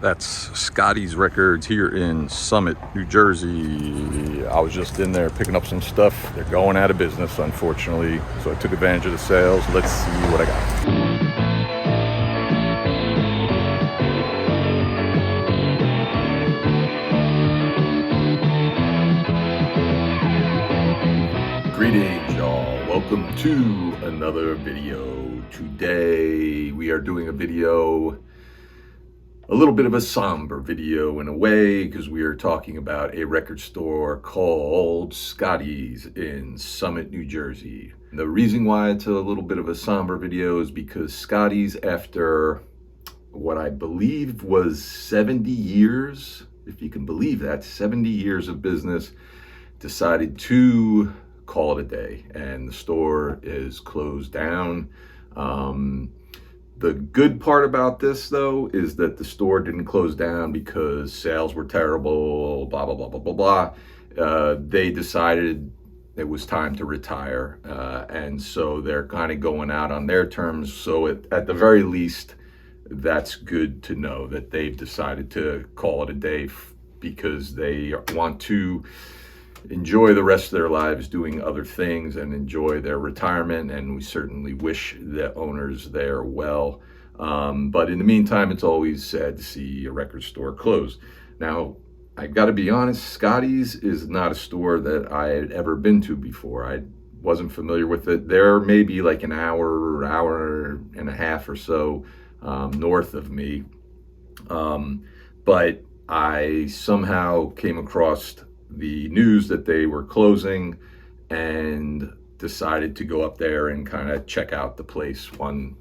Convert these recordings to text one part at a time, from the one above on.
That's Scotti's Records here in Summit, New Jersey. I was just in there picking up some stuff. They're going out of business, unfortunately. So I took advantage of the sales. Let's see what I got. Greetings, y'all. Welcome to another video. Today we are doing a little bit of a somber video in a way, because we are talking about a record store called Scotti's in Summit, New Jersey. The reason why it's a little bit of a somber video is because Scotti's, after what I believe was 70 years, if you can believe that, 70 years of business, decided to call it a day, and the store is closed down. The good part about this, though, is that the store didn't close down because sales were terrible, blah, blah, blah, blah, blah, blah. They decided it was time to retire, and so they're kind of going out on their terms. So at the very least, that's good to know that they've decided to call it a day because they want to enjoy the rest of their lives doing other things and enjoy their retirement, and we certainly wish the owners there well. But in the meantime, it's always sad to see a record store close. Now, I've got to be honest, Scotti's is not a store that I had ever been to before. I wasn't familiar with it. They're maybe like an hour and a half or so north of me. But I somehow came across the news that they were closing and decided to go up there and kind of check out the place one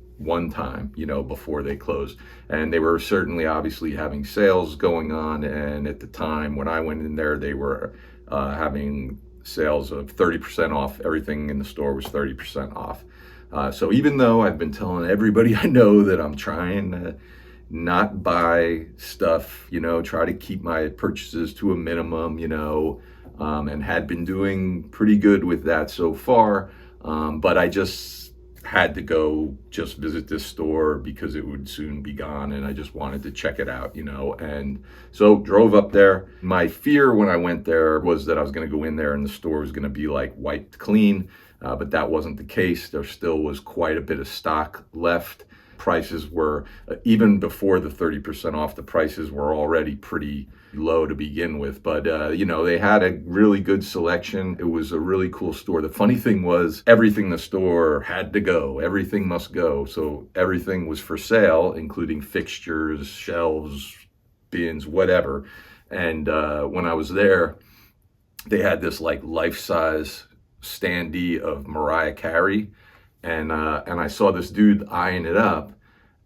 time, before they closed. And they were certainly obviously having sales going on, and at the time when I went in there, they were having sales of 30% off. Everything in the store was 30% off. So even though I've been telling everybody I know that I'm trying to not buy stuff, try to keep my purchases to a minimum, and had been doing pretty good with that so far. But I just had to go just visit this store because it would soon be gone, and I just wanted to check it out, and so drove up there. My fear when I went there was that I was going to go in there and the store was going to be like wiped clean, but that wasn't the case. There still was quite a bit of stock left. Prices were, even before the 30% off, the prices were already pretty low to begin with. But, they had a really good selection. It was a really cool store. The funny thing was, everything in the store had to go. Everything must go. So everything was for sale, including fixtures, shelves, bins, whatever. And when I was there, they had this like life-size standee of Mariah Carey. And I saw this dude eyeing it up,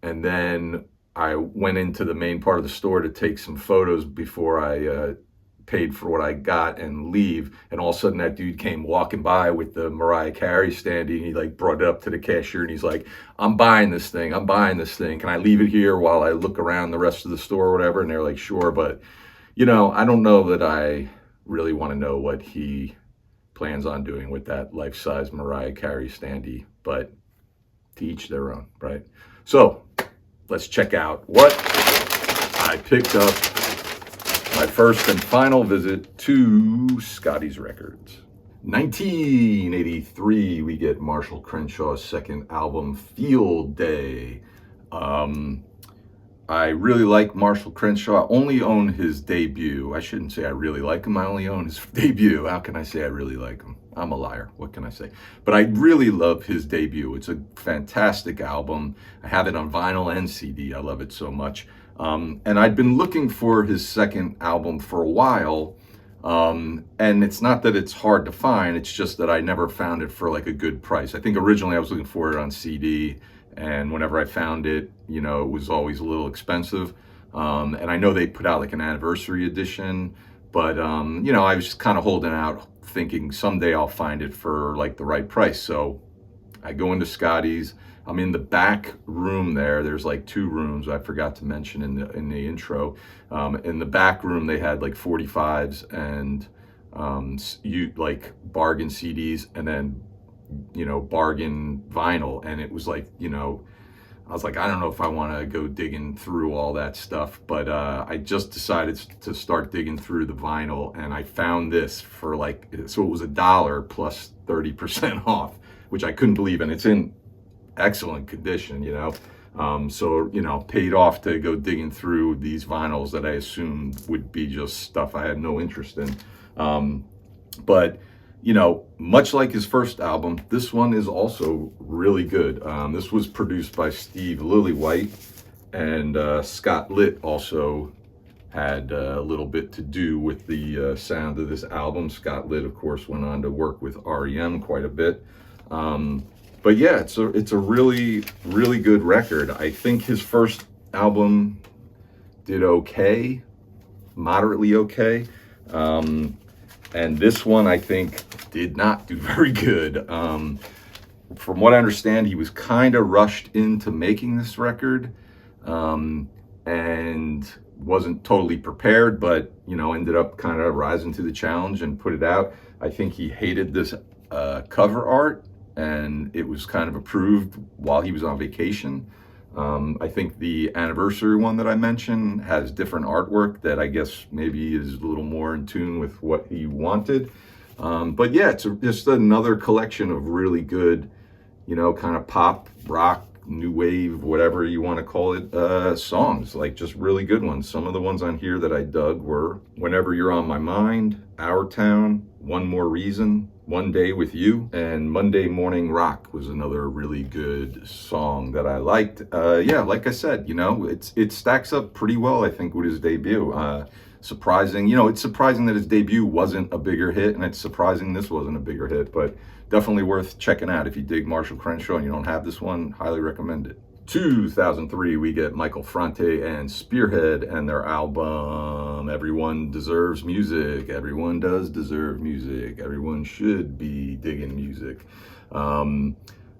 and then I went into the main part of the store to take some photos before I paid for what I got and leave. And all of a sudden, that dude came walking by with the Mariah Carey standee, and he like brought it up to the cashier, and he's like, "I'm buying this thing. I'm buying this thing. Can I leave it here while I look around the rest of the store or whatever?" And they're like, "Sure," but I don't know that I really want to know what he plans on doing with that life-size Mariah Carey standee, but to each their own, right? So let's check out what I picked up. My first and final visit to Scotti's Records. 1983, we get Marshall Crenshaw's second album, Field Day. I really like Marshall Crenshaw. I only own his debut. I shouldn't say I really like him. I only own his debut. How can I say I really like him? I'm a liar. What can I say? But I really love his debut. It's a fantastic album. I have it on vinyl and CD. I love it so much. And I'd been looking for his second album for a while. And it's not that it's hard to find. It's just that I never found it for like a good price. I think originally I was looking for it on CD. And whenever I found it, it was always a little expensive. And I know they put out like an anniversary edition, but, I was just kind of holding out thinking someday I'll find it for like the right price. So I go into Scotti's. I'm in the back room there. There's like two rooms I forgot to mention in the intro. In the back room, they had like 45s and like bargain CDs, and then bargain vinyl. And it was like I was like, I don't know if I want to go digging through all that stuff, but I just decided to start digging through the vinyl, and I found this for like, so it was $1 plus 30% off, which I couldn't believe, and it's in excellent condition, you know. So, you know, paid off to go digging through these vinyls that I assumed would be just stuff I had no interest in. But you know, much like his first album, this one is also really good. This was produced by Steve Lillywhite, and Scott Litt also had a little bit to do with the sound of this album. Scott Litt, of course, went on to work with REM quite a bit. But yeah, it's a really, really good record. I think his first album did okay, moderately okay. And this one, I think, did not do very good. From what I understand, he was kind of rushed into making this record, and wasn't totally prepared, but, you know, ended up kind of rising to the challenge and put it out. I think he hated this cover art, and it was kind of approved while he was on vacation. I think the anniversary one that I mentioned has different artwork that I guess maybe is a little more in tune with what he wanted. But yeah, it's just another collection of really good, you know, kind of pop, rock, new wave, whatever you want to call it, songs, like just really good ones. Some of the ones on here that I dug were Whenever You're on My Mind, Our Town, One More Reason, One Day with You, and Monday Morning Rock was another really good song that I liked. Yeah, like I said, you know, it stacks up pretty well, I think, with his debut. Surprising, you know, it's surprising that his debut wasn't a bigger hit, and it's surprising this wasn't a bigger hit, but definitely worth checking out. If you dig Marshall Crenshaw and you don't have this one, highly recommend it. 2003, we get Michael Franti and Spearhead and their album Everyone Deserves Music. Everyone does deserve music. Everyone should be digging music.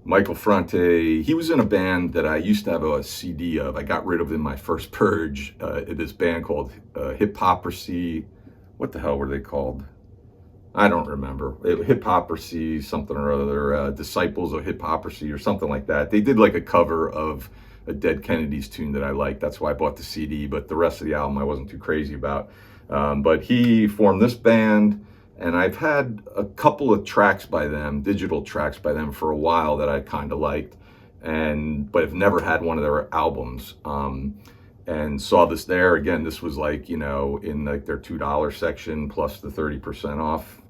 Michael Franti, he was in a band that I used to have a CD of. I got rid of in my first purge. This band called Hypocrisy. What the hell were they called? I don't remember. Hypocrisy, something or other, Disciples of Hypocrisy or something like that. They did like a cover of a Dead Kennedys tune that I liked. That's why I bought the CD, but the rest of the album I wasn't too crazy about. But he formed this band, and I've had a couple of tracks by them, digital tracks by them for a while that I kind of liked, but I've never had one of their albums. And saw this there. Again, this was like, you know, in like their $2 section plus the 30% off.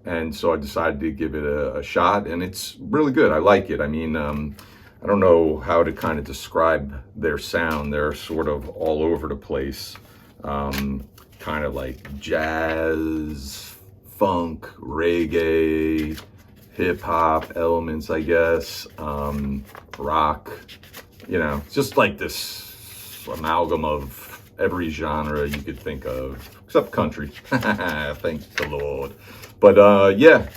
And so I decided to give it a shot, and it's really good. I like it. I mean, I don't know how to kind of describe their sound. They're sort of all over the place, kind of like jazz, funk, reggae, hip hop elements, I guess, rock, you know, just like this amalgam of every genre you could think of, except country. Thank the Lord. But yeah,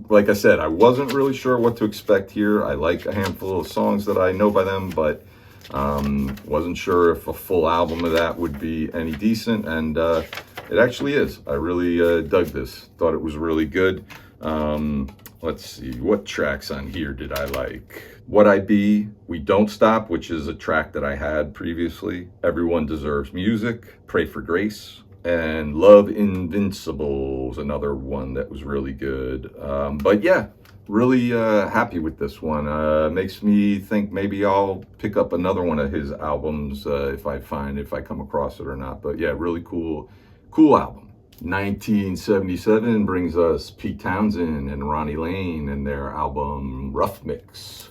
like I said, I wasn't really sure what to expect here. I like a handful of songs that I know by them, but wasn't sure if a full album of that would be any decent, and it actually is. I really dug this. Thought it was really good. Let's see, what tracks on here did I like? What I Be, We Don't Stop, which is a track that I had previously. Everyone Deserves Music, Pray for Grace, and Love Invincible is another one that was really good. But yeah, really happy with this one. Makes me think maybe I'll pick up another one of his albums if I come across it or not. But yeah, really cool album. 1977 brings us Pete Townsend and Ronnie Lane and their album Rough Mix.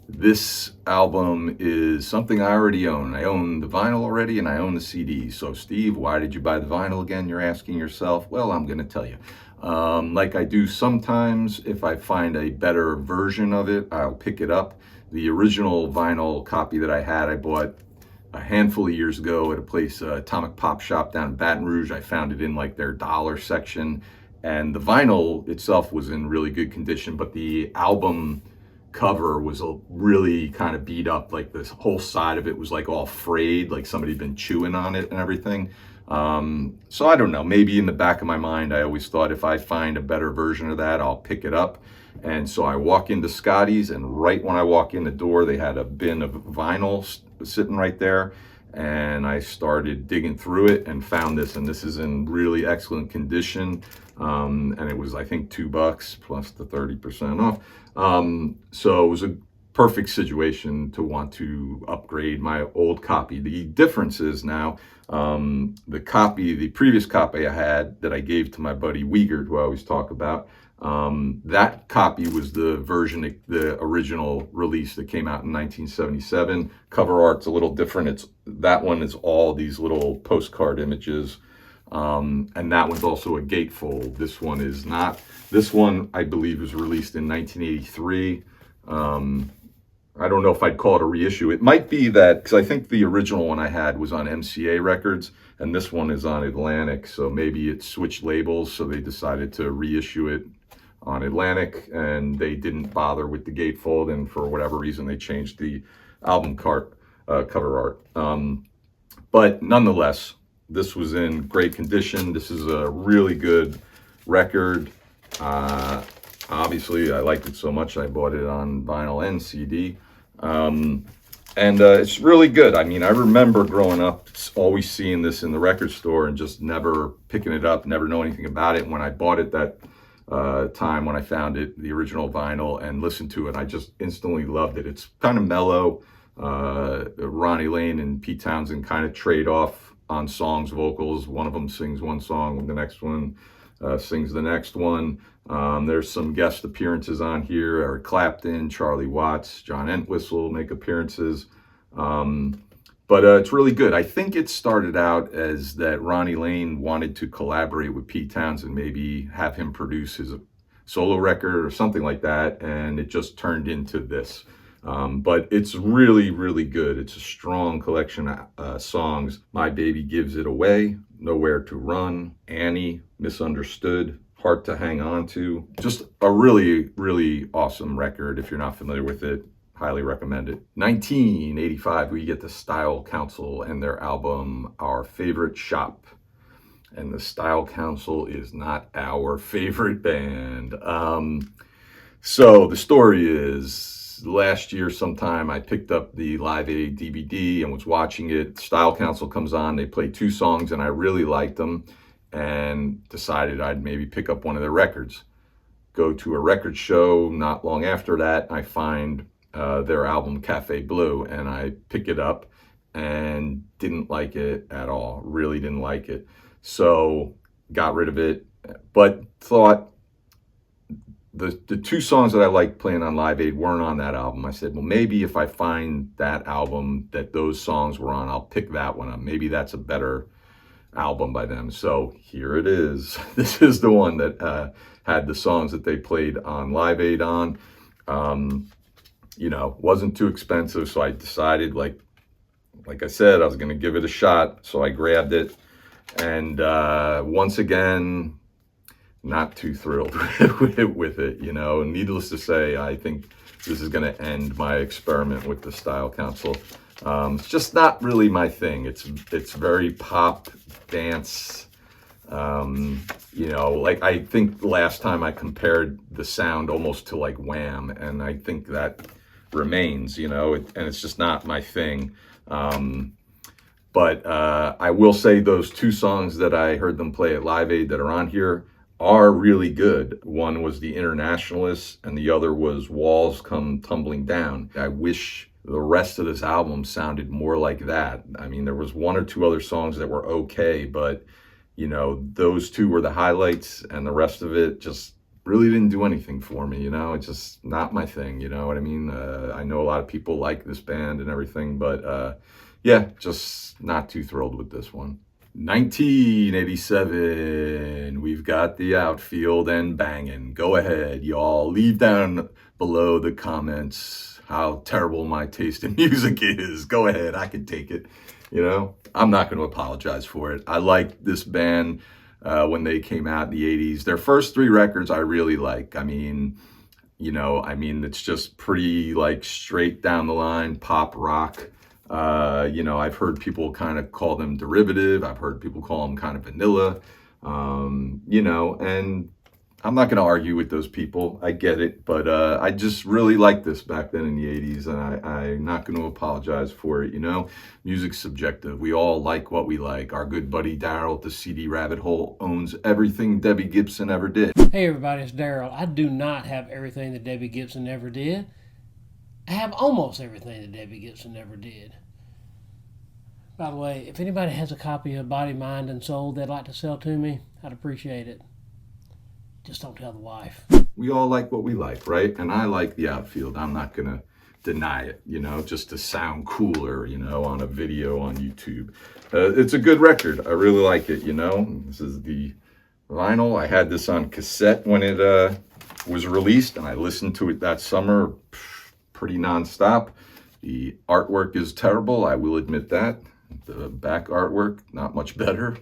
This album is something I already own. I own the vinyl already, and I own the CD. So Steve, why did you buy the vinyl again? You're asking yourself. Well, I'm going to tell you. Like I do sometimes, if I find a better version of it, I'll pick it up. The original vinyl copy that I had, I bought a handful of years ago at a place, Atomic Pop Shop down in Baton Rouge. I found it in like their dollar section, and the vinyl itself was in really good condition, but the album cover was really kind of beat up. Like this whole side of it was like all frayed, like somebody had been chewing on it and everything. So I don't know, maybe in the back of my mind I always thought if I find a better version of that, I'll pick it up. And so I walk into Scotty's, and right when I walk in the door, they had a bin of vinyl sitting right there. And I started digging through it and found this, and this is in really excellent condition. And it was, I think, $2 plus the 30% off. So it was a perfect situation to want to upgrade my old copy. The difference is now, the previous copy I had that I gave to my buddy Wiegert, who I always talk about, that copy was the version, the original release that came out in 1977. Cover art's a little different. That one is all these little postcard images. And that one's also a gatefold. This one is not. This one, I believe, was released in 1983. I don't know if I'd call it a reissue. It might be that, because I think the original one I had was on MCA Records, and this one is on Atlantic, so maybe it switched labels, so they decided to reissue it on Atlantic, and they didn't bother with the gatefold, and for whatever reason, they changed the album cover art. But nonetheless, this was in great condition. This is a really good record. Obviously, I liked it so much, I bought it on vinyl and CD. And it's really good. I mean, I remember growing up, always seeing this in the record store and just never picking it up, never know anything about it. When I bought it that time, when I found it, the original vinyl, and listened to it, I just instantly loved it. It's kind of mellow. Ronnie Lane and Pete Townsend kind of trade off on songs, vocals. One of them sings one song, the next one sings the next one. There's some guest appearances on here. Eric Clapton, Charlie Watts, John Entwistle make appearances. But it's really good. I think it started out as that Ronnie Lane wanted to collaborate with Pete Townsend, maybe have him produce his solo record or something like that, and it just turned into this. But it's really, really good. It's a strong collection of songs. My Baby Gives It Away, Nowhere to Run, Annie, Misunderstood, Hard to Hang On To. Just a really, really awesome record. If you're not familiar with it, highly recommend it. 1985, we get the Style Council and their album, Our Favorite Shop. And the Style Council is not our favorite band. So the story is, last year sometime I picked up the Live Aid DVD and was watching it. Style Council comes on, they play 2 songs and I really liked them and decided I'd maybe pick up one of their records. Go to a record show not long after that, I find their album Cafe Blue, and I pick it up and didn't like it at all. Really didn't like it. So got rid of it, but thought the 2 songs that I liked playing on Live Aid weren't on that album. I said, well, maybe if I find that album that those songs were on, I'll pick that one up. Maybe that's a better album by them. So here it is. This is the one that had the songs that they played on Live Aid on. You know, wasn't too expensive, so I decided, like I said, I was going to give it a shot. So I grabbed it, and once again, not too thrilled with it, you know. And needless to say, I think this is going to end my experiment with the Style Council. It's just not really my thing. It's very pop, dance. You know, like I think last time I compared the sound almost to like Wham, and I think that remains, you know, and it's just not my thing. But I will say those 2 songs that I heard them play at Live Aid that are on here are really good. One was The Internationalists and the other was Walls Come Tumbling Down. I wish the rest of this album sounded more like that. I mean, there was 1 or 2 other songs that were okay, but you know, those 2 were the highlights, and the rest of it just really didn't do anything for me, you know. It's just not my thing, you know what I mean? I know a lot of people like this band and everything, but yeah, just not too thrilled with this one. 1987, we've got the Outfield and Bangin'. Go ahead, y'all. Leave down below the comments how terrible my taste in music is. Go ahead, I can take it, you know. I'm not going to apologize for it. I liked this band when they came out in the 80s. Their first 3 records I really like. I mean, you know, it's just pretty like straight down the line pop rock. You know, I've heard people kind of call them derivative. I've heard people call them kind of vanilla. You know, and I'm not going to argue with those people. I get it, but I just really liked this back then in the 80s, and I'm not going to apologize for it. You know, music's subjective. We all like what we like. Our good buddy Daryl at the CD Rabbit Hole owns everything Debbie Gibson ever did. Hey everybody, it's Daryl. I do not have everything that Debbie Gibson ever did. I have almost everything that Debbie Gibson ever did. By the way, if anybody has a copy of Body, Mind, and Soul they'd like to sell to me, I'd appreciate it. Just don't tell the wife. We all like what we like, right? And I like the Outfield. I'm not going to deny it, you know, just to sound cooler, you know, on a video on YouTube. It's a good record. I really like it, you know. This is the vinyl. I had this on cassette when it was released, and I listened to it that summer pretty nonstop. The artwork is terrible, I will admit that. The back artwork, not much better.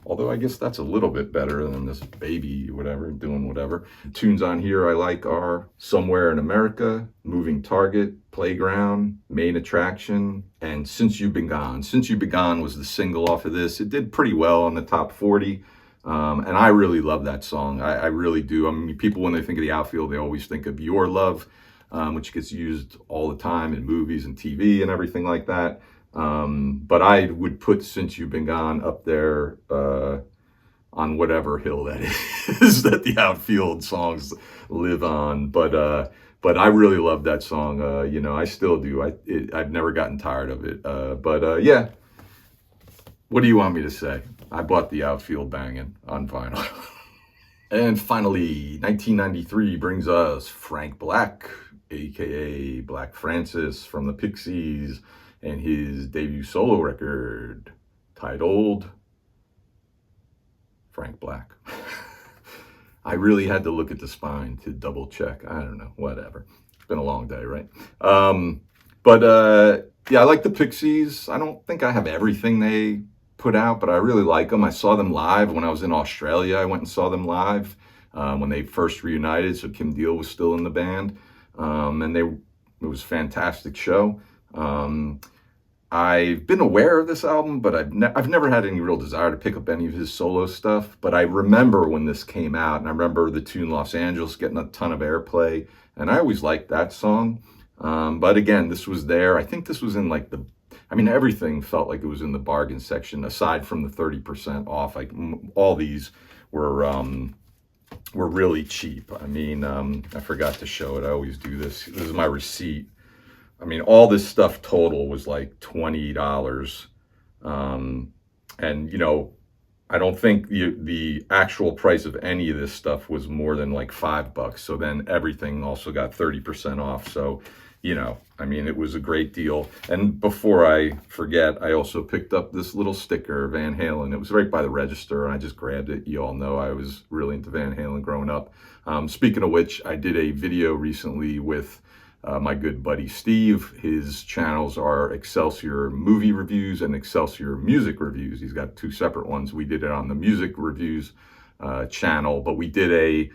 Although I guess that's a little bit better than this baby, whatever, doing whatever. The tunes on here I like are Somewhere in America, Moving Target, Playground, Main Attraction, and Since You've Been Gone. Since You've Been Gone was the single off of this. It did pretty well on the top 40. And I really love that song. I really do. I mean, people, when they think of the Outfield, they always think of Your Love, which gets used all the time in movies and TV and everything like that. But I would put Since You've Been Gone up there on whatever hill that is that the Outfield songs live on. But I really love that song. You know, I still do. I've never gotten tired of it. Yeah, what do you want me to say? I bought the Outfield banging on vinyl. And finally, 1993 brings us Frank Black, aka Black Francis from the Pixies, and his debut solo record titled Frank Black. I really had to look at the spine to double check. I don't know, whatever. It's been a long day, right? Yeah, I like the Pixies. I don't think I have everything they put out, but I really like them. I saw them live when I was in Australia. I went and saw them live when they first reunited. So Kim Deal was still in the band, and it was a fantastic show. I've been aware of this album, but I've never had any real desire to pick up any of his solo stuff. But I remember when this came out, and I remember the tune Los Angeles getting a ton of airplay, and I always liked that song. But again, this was there. I think this was in like everything felt like it was in the bargain section, aside from the 30% off. Like all these were really cheap. I mean, I forgot to show it. I always do this. This is my receipt. I mean, all this stuff total was like $20. And, you know, I don't think the actual price of any of this stuff was more than like $5. So then everything also got 30% off. So, you know, I mean, it was a great deal. And before I forget, I also picked up this little sticker, Van Halen. It was right by the register, and I just grabbed it. You all know I was really into Van Halen growing up. Speaking of which, I did a video recently with my good buddy Steve. His channels are Excelsior Movie Reviews and Excelsior Music Reviews. He's got two separate ones. We did it on the Music Reviews channel, but we did a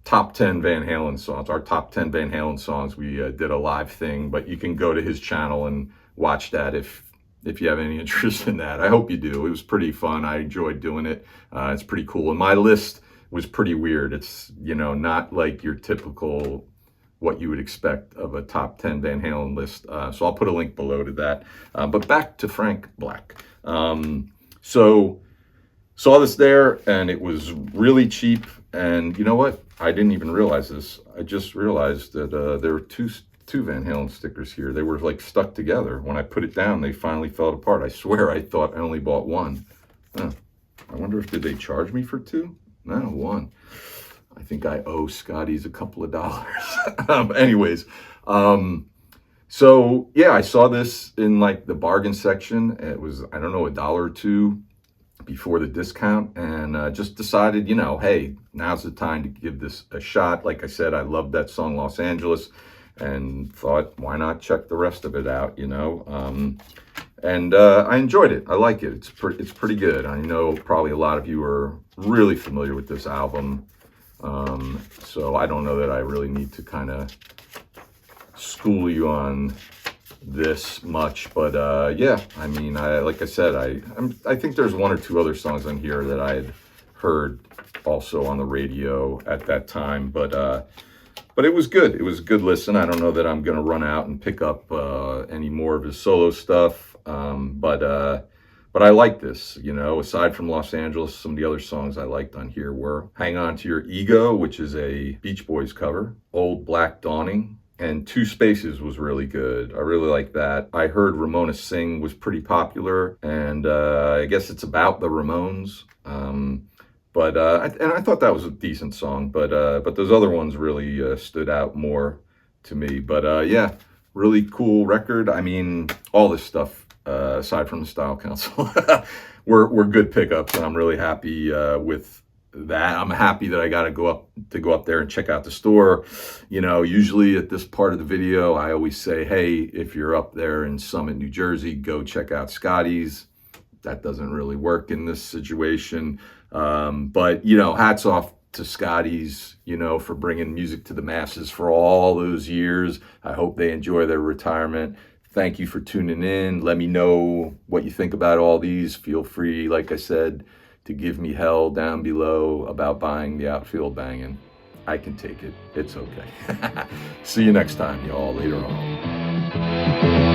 top 10 Van Halen songs, our top 10 Van Halen songs. We did a live thing, but you can go to his channel and watch that if you have any interest in that. I hope you do. It was pretty fun. I enjoyed doing it. It's pretty cool. And my list was pretty weird. It's, you know, not like your typical what you would expect of a top 10 Van Halen list. So I'll put a link below to that. But back to Frank Black. So saw this there, and it was really cheap. And you know what? I didn't even realize this. I just realized that there were two Van Halen stickers here. They were like stuck together. When I put it down, they finally fell apart. I swear I thought I only bought one. I wonder if did they charge me for two? No, one. I think I owe Scotty's a couple of dollars. Anyways, so yeah, I saw this in like the bargain section. It was, I don't know, $1 or $2 before the discount, and just decided, you know, hey, now's the time to give this a shot. Like I said, I loved that song Los Angeles, and thought, why not check the rest of it out, you know? And I enjoyed it. I like it. It's pretty good. I know probably a lot of you are really familiar with this album. So I don't know that I really need to kind of school you on this much, but yeah, I mean, like I said, I think there's one or two other songs on here that I had heard also on the radio at that time. But it was good. It was a good listen. I don't know that I'm going to run out and pick up any more of his solo stuff. But I like this, you know, aside from Los Angeles, some of the other songs I liked on here were Hang On to Your Ego, which is a Beach Boys cover, Old Black Dawning, and Two Spaces was really good. I really like that. I heard Ramona Sing was pretty popular, and I guess it's about the Ramones. And I thought that was a decent song, but those other ones really stood out more to me. But yeah, really cool record. I mean, all this stuff, aside from the Style Council, were good pickups, and I'm really happy with that. I'm happy that I got to go up there and check out the store. You know, usually at this part of the video, I always say, hey, if you're up there in Summit, New Jersey, go check out Scotti's. That doesn't really work in this situation. But, you know, hats off to Scotti's, you know, for bringing music to the masses for all those years. I hope they enjoy their retirement. Thank you for tuning in. Let me know what you think about all these. Feel free, like I said, to give me hell down below about buying the Outfield Bangin'. I can take it. It's okay. See you next time, y'all, later on.